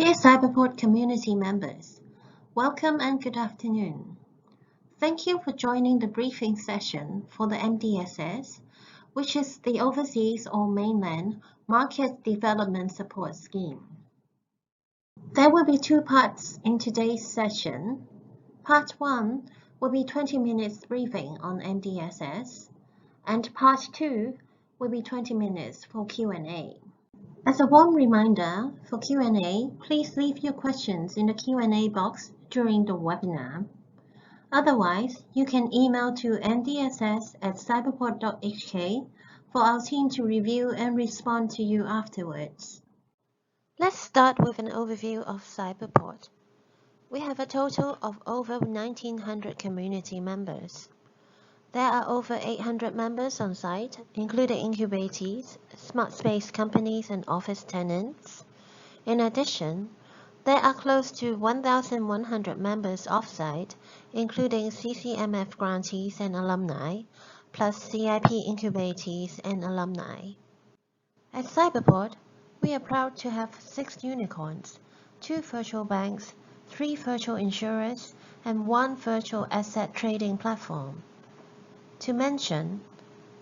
Dear Cyberport community members, welcome and good afternoon. Thank you for joining the briefing session for the MDSS, which is the Overseas or Mainland Market Development Support Scheme. There will be two parts in today's session. Part 1 will be 20 minutes briefing on MDSS, and Part 2 will be 20 minutes for Q&A. As a warm reminder, for Q&A, please leave your questions in the Q&A box during the webinar. Otherwise, you can email to mdss@cyberport.hk for our team to review and respond to you afterwards. Let's start with an overview of Cyberport. We have a total of over 1,900 community members. There are over 800 members on site, including incubators, smart space companies, and office tenants. In addition, there are close to 1,100 members off-site, including CCMF grantees and alumni, plus CIP incubators and alumni. At Cyberport, we are proud to have 6 unicorns, 2 virtual banks, 3 virtual insurers, and 1 virtual asset trading platform. To mention,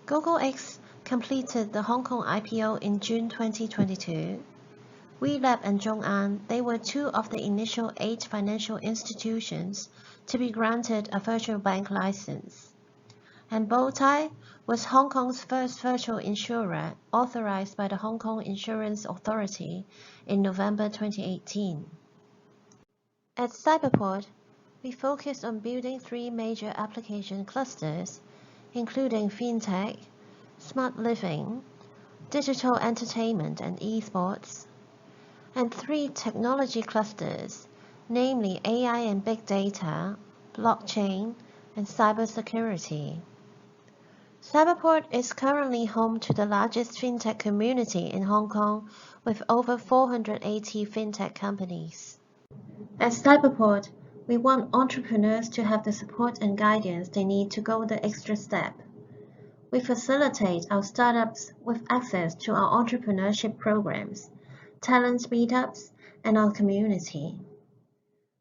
GoGoX completed the Hong Kong IPO in June 2022. WeLab and ZhongAn, they were 2 of the initial 8 financial institutions to be granted a virtual bank license. And Bowtie was Hong Kong's first virtual insurer authorized by the Hong Kong Insurance Authority in November 2018. At Cyberport, we focus on building 3 major application clusters, including fintech, smart living, digital entertainment and esports, and 3 technology clusters, namely AI and big data, blockchain, and cybersecurity. Cyberport is currently home to the largest fintech community in Hong Kong with over 480 fintech companies. At Cyberport, we want entrepreneurs to have the support and guidance they need to go the extra step. We facilitate our startups with access to our entrepreneurship programs, talent meetups, and our community.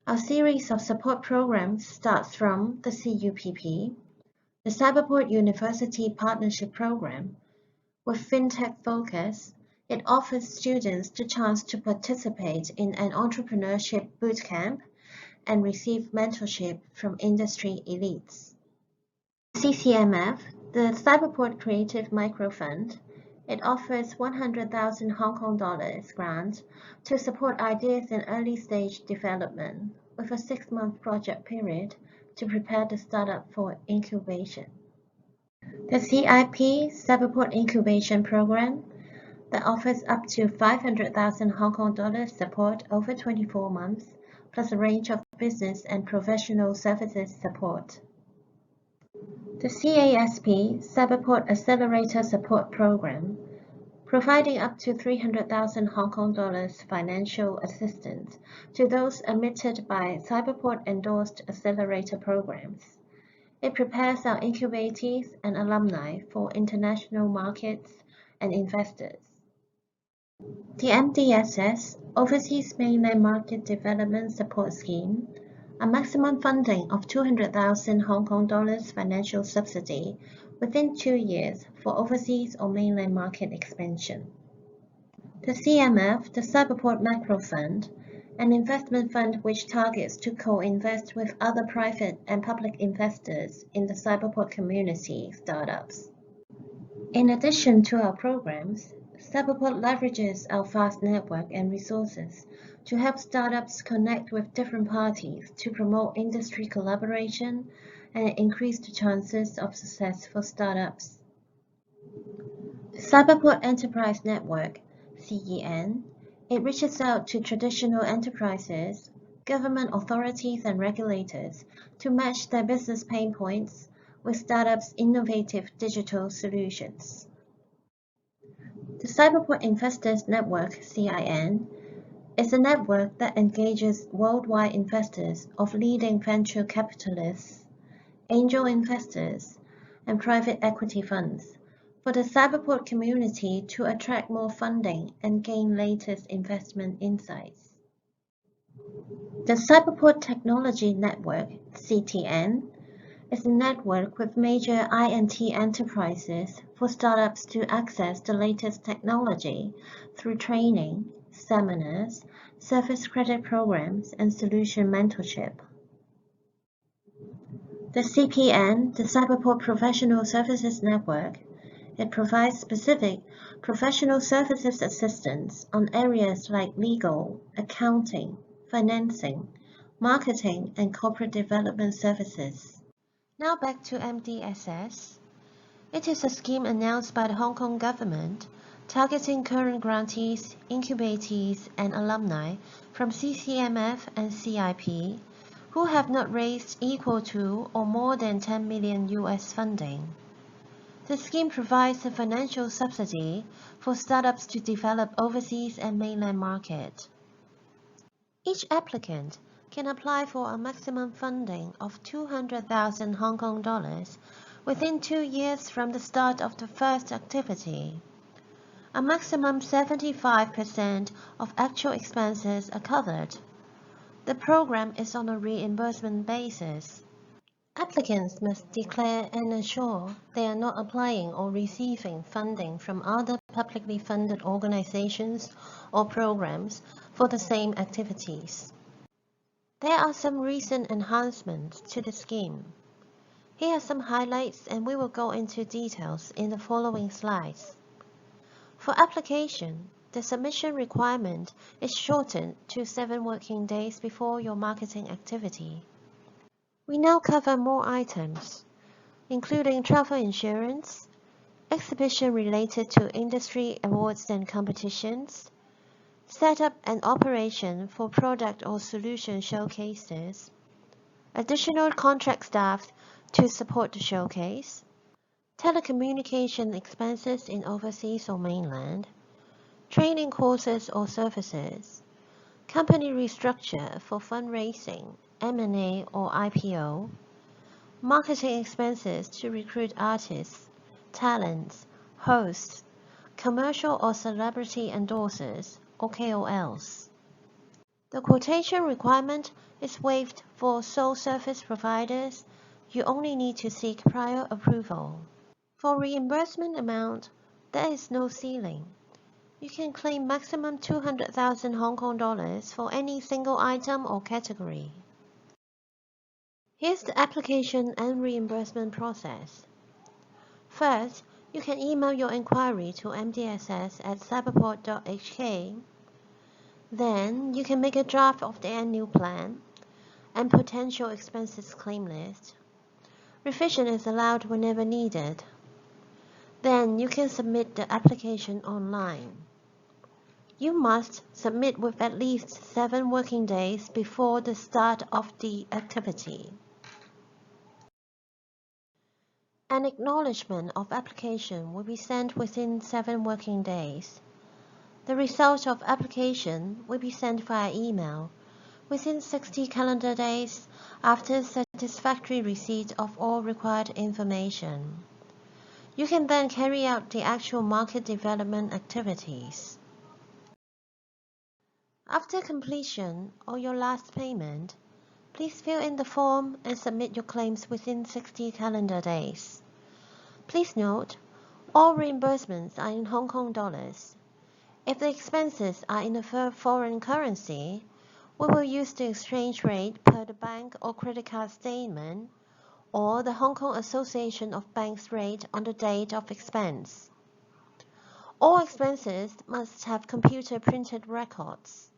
Our series of support programs starts from the CUPP, the Cyberport University Partnership Program. With FinTech focus, it offers students the chance to participate in an entrepreneurship bootcamp and receive mentorship from industry elites. CCMF, the Cyberport Creative Microfund, it offers 100,000 Hong Kong dollars grant to support ideas in early stage development with a 6-month project period to prepare the startup for incubation. The CIP Cyberport Incubation Program that offers up to 500,000 Hong Kong dollars support over 24 months, plus a range of business and professional services support. The CASP Cyberport Accelerator Support Program, providing up to 300,000 Hong Kong dollars financial assistance to those admitted by Cyberport-endorsed accelerator programs. It prepares our incubators and alumni for international markets and investors. The MDSS, Overseas Mainland Market Development Support Scheme, a maximum funding of 200,000 Hong Kong dollars financial subsidy within 2 years for overseas or mainland market expansion. The CMF, the Cyberport Macro Fund, an investment fund which targets to co-invest with other private and public investors in the Cyberport community startups. In addition to our programs, Cyberport leverages our vast network and resources to help startups connect with different parties to promote industry collaboration and increase the chances of success for startups. The Cyberport Enterprise Network, CEN, it reaches out to traditional enterprises, government authorities and regulators to match their business pain points with startups' innovative digital solutions. The Cyberport Investors Network, CIN, is a network that engages worldwide investors of leading venture capitalists, angel investors, and private equity funds for the Cyberport community to attract more funding and gain latest investment insights. The Cyberport Technology Network, CTN, is a network with major INT enterprises for startups to access the latest technology through training, seminars, service credit programs, and solution mentorship. The CPN, the Cyberport Professional Services Network, it provides specific professional services assistance on areas like legal, accounting, financing, marketing, and corporate development services. Now back to MDSS. It is a scheme announced by the Hong Kong government targeting current grantees, incubatees, and alumni from CCMF and CIP who have not raised equal to or more than 10 million US funding. The scheme provides a financial subsidy for startups to develop overseas and mainland market. Each applicant can apply for a maximum funding of 200,000 Hong Kong dollars within 2 years from the start of the first activity. A maximum 75% of actual expenses are covered. The program is on a reimbursement basis. Applicants must declare and assure they are not applying or receiving funding from other publicly funded organizations or programs for the same activities. There are some recent enhancements to the scheme. Here are some highlights, and we will go into details in the following slides. For application, the submission requirement is shortened to 7 working days before your marketing activity. We now cover more items, including travel insurance, exhibition related to industry awards and competitions, setup and operation for product or solution showcases, additional contract staff to support the showcase, telecommunication expenses in overseas or mainland, training courses or services, company restructure for fundraising, M&A or IPO, marketing expenses to recruit artists, talents, hosts, commercial or celebrity endorsers, or KOLs. The quotation requirement is waived for sole service providers. You only need to seek prior approval. For reimbursement amount, there is no ceiling. You can claim maximum 200,000 Hong Kong dollars for any single item or category. Here's the application and reimbursement process. First, you can email your inquiry to mdss@cyberport.hk. Then, you can make a draft of the annual plan and potential expenses claim list. Revision is allowed whenever needed. Then, you can submit the application online. You must submit with at least 7 working days before the start of the activity. An acknowledgement of application will be sent within 7 working days. The result of application will be sent via email within 60 calendar days after satisfactory receipt of all required information. You can then carry out the actual market development activities. After completion or your last payment, please fill in the form and submit your claims within 60 calendar days. Please note, all reimbursements are in Hong Kong dollars. If the expenses are in a foreign currency, we will use the exchange rate per the bank or credit card statement or the Hong Kong Association of Banks rate on the date of expense. All expenses must have computer printed records.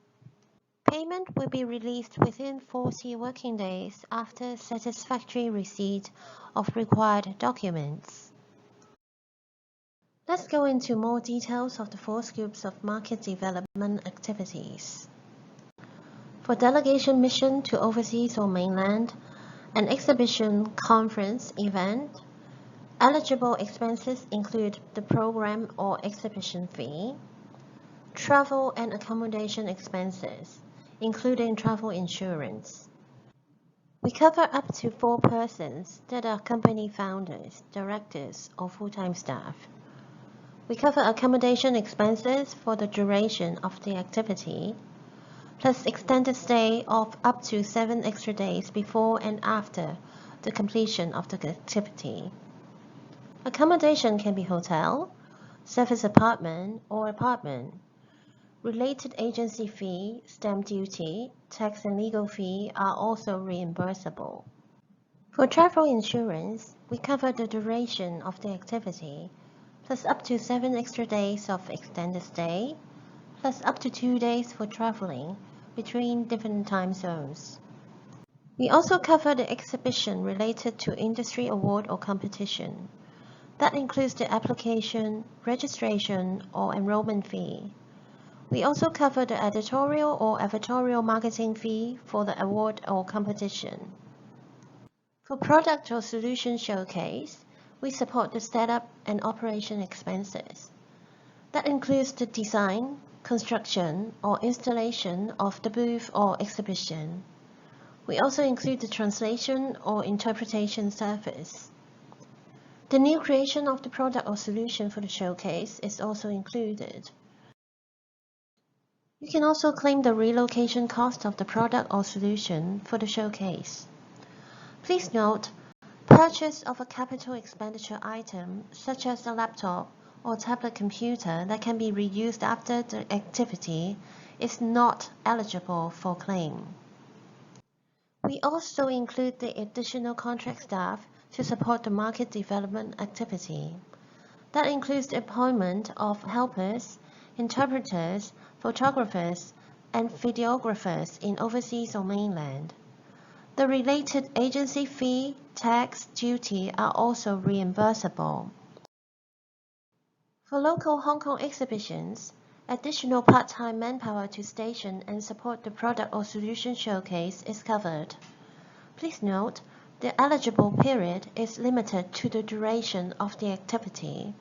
Payment will be released within 40 working days after satisfactory receipt of required documents. Let's go into more details of the 4 scopes of market development activities. For delegation mission to overseas or mainland, an exhibition, conference, event, eligible expenses include the program or exhibition fee, travel and accommodation expenses, including travel insurance. We cover up to 4 persons that are company founders, directors, or full-time staff. We cover accommodation expenses for the duration of the activity. plus extended stay of up to 7 extra days before and after the completion of the activity. Accommodation can be hotel, service apartment, or apartment. Related agency fee, stamp duty, tax and legal fee are also reimbursable. For travel insurance, we cover the duration of the activity, plus up to 7 extra days of extended stay, plus up to 2 days for traveling between different time zones. We also cover the exhibition related to industry award or competition. That includes the application, registration, or enrollment fee. We also cover the editorial or advertorial marketing fee for the award or competition. For product or solution showcase, we support the setup and operation expenses. That includes the design, construction, or installation of the booth or exhibition. We also include the translation or interpretation service. The new creation of the product or solution for the showcase is also included. You can also claim the relocation cost of the product or solution for the showcase. Please note, purchase of a capital expenditure item such as a laptop or tablet computer that can be reused after the activity is not eligible for claim. We also include the additional contract staff to support the market development activity. That includes the appointment of helpers, interpreters, photographers, and videographers in overseas or mainland. The related agency fee, tax, duty are also reimbursable. For local Hong Kong exhibitions, additional part-time manpower to station and support the product or solution showcase is covered. Please note, the eligible period is limited to the duration of the activity.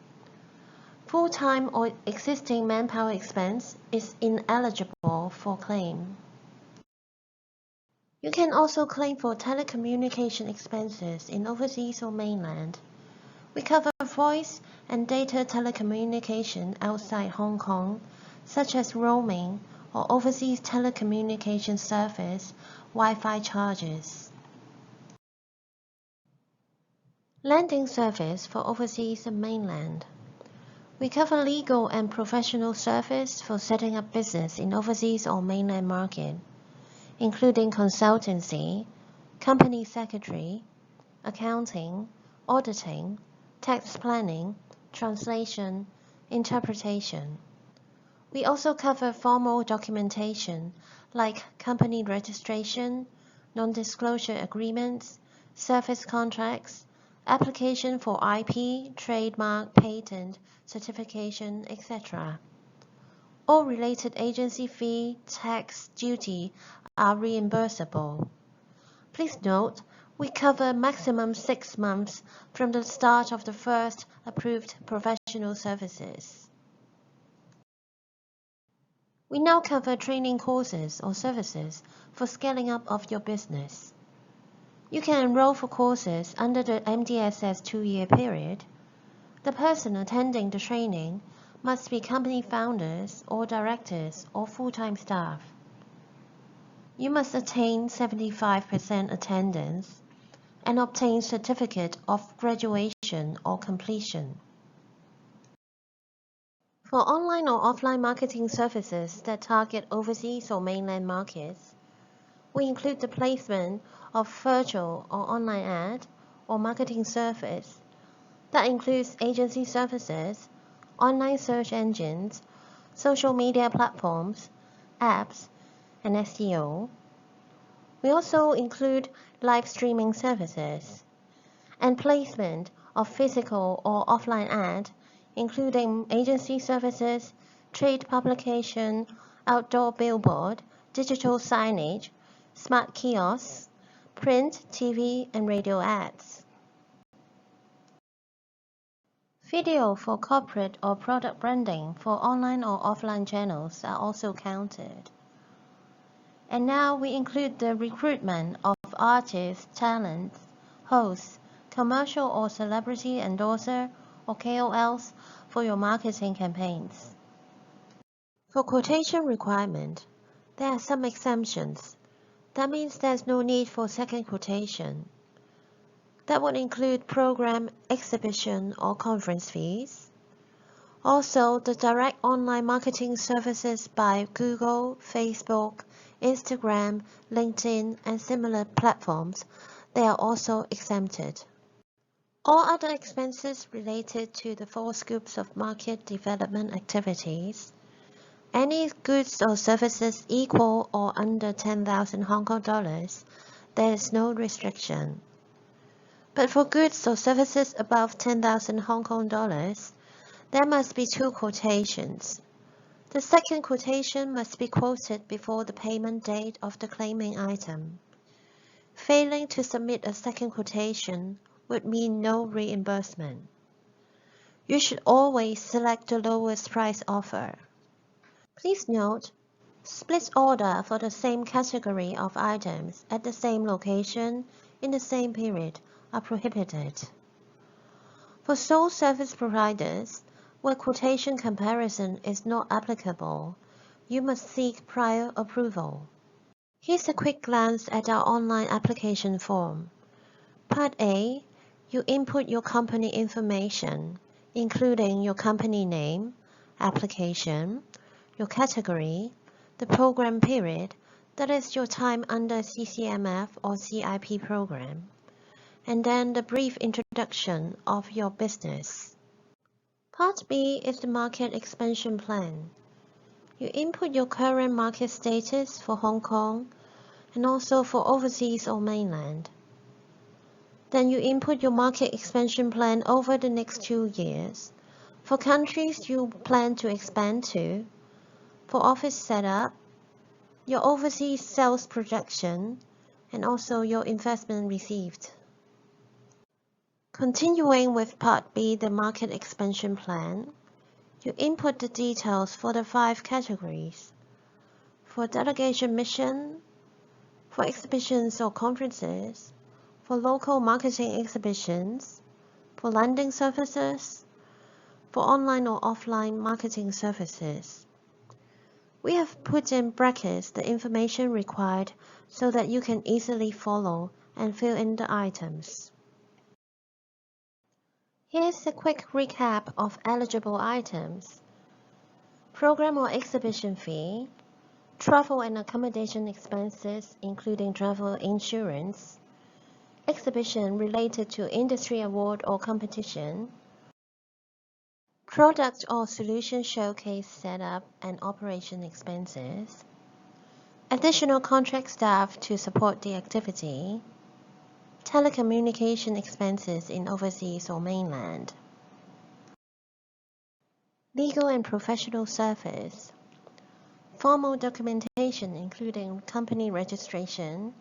Full-time or existing manpower expense is ineligible for claim. You can also claim for telecommunication expenses in overseas or mainland. We cover voice and data telecommunication outside Hong Kong, such as roaming or overseas telecommunication service Wi-Fi charges. Lending service for overseas and mainland. We cover legal and professional service for setting up business in overseas or mainland market, including consultancy, company secretary, accounting, auditing, tax planning, translation, interpretation. We also cover formal documentation like company registration, non-disclosure agreements, service contracts, application for IP, trademark, patent, certification, etc. All related agency fee, tax, duty are reimbursable. Please note, we cover maximum 6 months from the start of the first approved professional services. We now cover training courses or services for scaling up of your business. You can enroll for courses under the MDSS 2-year period. The person attending the training must be company founders or directors or full-time staff. You must attain 75% attendance and obtain certificate of graduation or completion. For online or offline marketing services that target overseas or mainland markets, we include the placement of virtual or online ad or marketing service. That includes agency services, online search engines, social media platforms, apps, and SEO. We also include live streaming services and placement of physical or offline ad, including agency services, trade publication, outdoor billboard, digital signage, smart kiosks, print, TV, and radio ads. Video for corporate or product branding for online or offline channels are also counted. And now we include the recruitment of artists, talents, hosts, commercial or celebrity endorser, or KOLs for your marketing campaigns. For quotation requirement, There are some exemptions. That means there's no need for second quotation. That would include program, exhibition, or conference fees. Also, the direct online marketing services by Google, Facebook, Instagram, LinkedIn, and similar platforms, they are also exempted. All other expenses related to the four scopes of market development activities, any goods or services equal or under 10,000 Hong Kong dollars, there is no restriction. But for goods or services above 10,000 Hong Kong dollars, there must be two quotations. The second quotation must be quoted before the payment date of the claiming item. Failing to submit a second quotation would mean no reimbursement. You should always select the lowest price offer. Please note, split order for the same category of items at the same location in the same period are prohibited. For sole service providers, where quotation comparison is not applicable, you must seek prior approval. Here's a quick glance at our online application form. Part A, you input your company information, including your company name, application, your category, the program period, that is your time under CCMF or CIP program, and then the brief introduction of your business. Part B is the market expansion plan. You input your current market status for Hong Kong and also for overseas or mainland. Then you input your market expansion plan over the next 2 years for countries you plan to expand to, for office setup, your overseas sales projection, and also your investment received. Continuing with Part B, the market expansion plan, you input the details for the 5 categories. For delegation mission, for exhibitions or conferences, for local marketing exhibitions, for landing services, for online or offline marketing services. We have put in brackets the information required so that you can easily follow and fill in the items. Here's a quick recap of eligible items. Program or exhibition fee, travel and accommodation expenses including travel insurance, exhibition related to industry award or competition, product or solution showcase setup and operation expenses, additional contract staff to support the activity, telecommunication expenses in overseas or mainland, legal and professional service, formal documentation including company registration,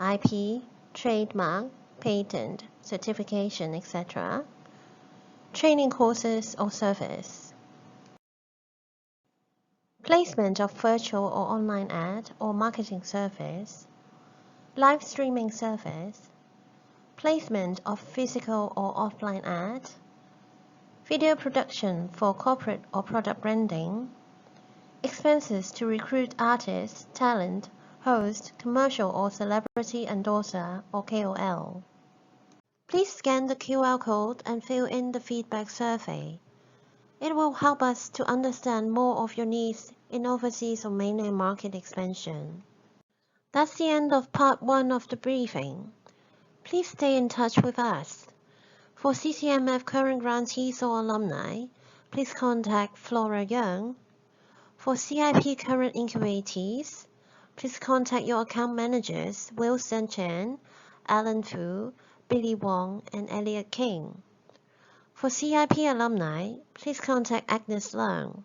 IP, trademark, patent, certification, etc., training courses or service, placement of virtual or online ad or marketing service, live streaming service, placement of physical or offline ad, video production for corporate or product branding, expenses to recruit artists, talent, host, commercial or celebrity endorser or KOL. Please scan the QR code and fill in the feedback survey. It will help us to understand more of your needs in overseas or mainland market expansion. That's the end of part 1 of the briefing. Please stay in touch with us. For CCMF current grantees or alumni, please contact Flora Young. For CIP current incubatees, please contact your account managers Wilson Chen, Alan Fu, Billy Wong, and Elliot King. For CIP alumni, please contact Agnes Leung.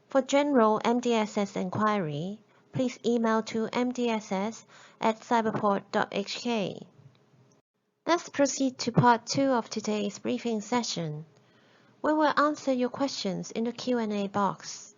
For general MDSS inquiry, please email to mdss@cyberport.hk. Let's proceed to part 2 of today's briefing session. We will answer your questions in the Q&A box.